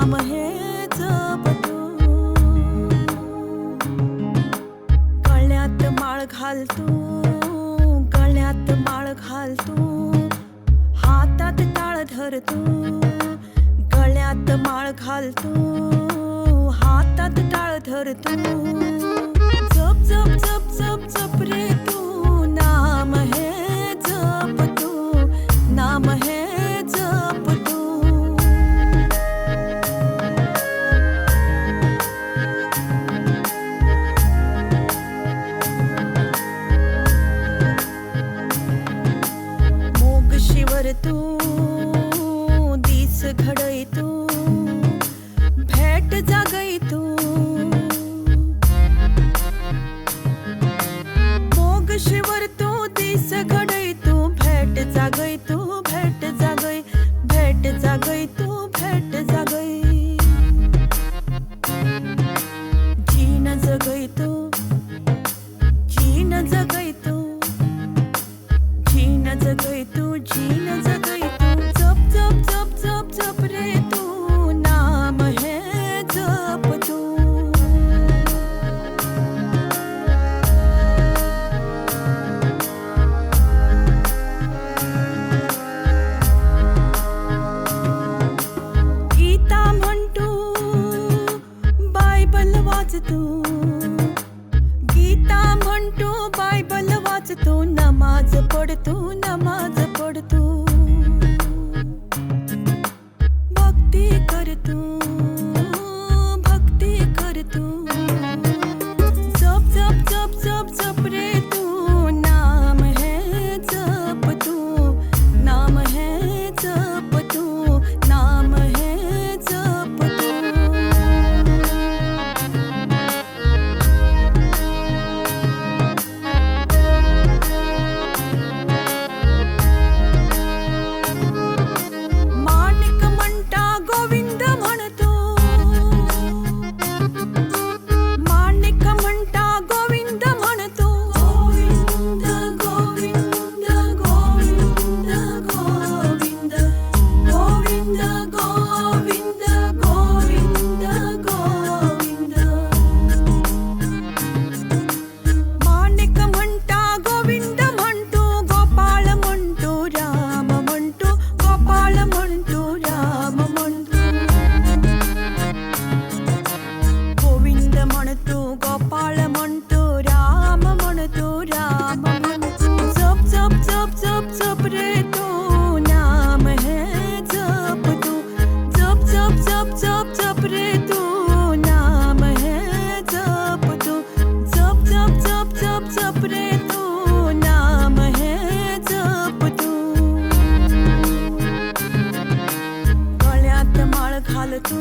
नाम हे जपतो. गळ्यात माळ घालतो, गळ्यात माळ घालतो, हातात टाळ धरतो. गळ्यात माळ घालतो, हातात टाळ धरतो. जप जप जप जप जप रे तू नाम हे जपतो, नाम हे जपतो. मोग शिवरतो, दिस घडयतो, भेट जागयतो. मोग शिवरतो, दिस घडयतो, भेट जागयतो, भेट जागय, भेट जागयतो, भेट जागय. जीन जगयतो, जीन जगयतो, जीन जगयतो, जीन जगयतो. जप जप जप जप जप रे तू नाम हे जपतो. गीता म्हणतो, बायबल वाचतो. गीता म्हणतो, बायबल वाचतो. नमाज पडतो, नमाज पडतो. भक्ती करतो, भक्ती करतो. जप जप जप जप जप रे तू नाम हे जपतो, नाम हे जपतो, नाम हे जपतो. माणिक म्हणता गोविंद म्हणतो, माणिक म्हणता गोविंद म्हणतो. गोविंद गोविंद गोविंद गोविंद, गोविंद गोविंद गोविंद गोविंद. माणिक म्हणता गोविंद म्हणतो, गोपाळ म्हणतो, राम म्हणतो, गोपाळ म्हणतो, राम म्हणतो. गोविंद म्हणतो, गोपाळ म्हणतो, राम म्हणतो, राम म्हणतो. जप जप जप जप जप रे तू नाम हे जपतो. जप जप जप जप जप रे तू नाम हे जपतो. जप जप जप जप जप रे तू नाम हे जपतो. गळ्यात माळ घालतो,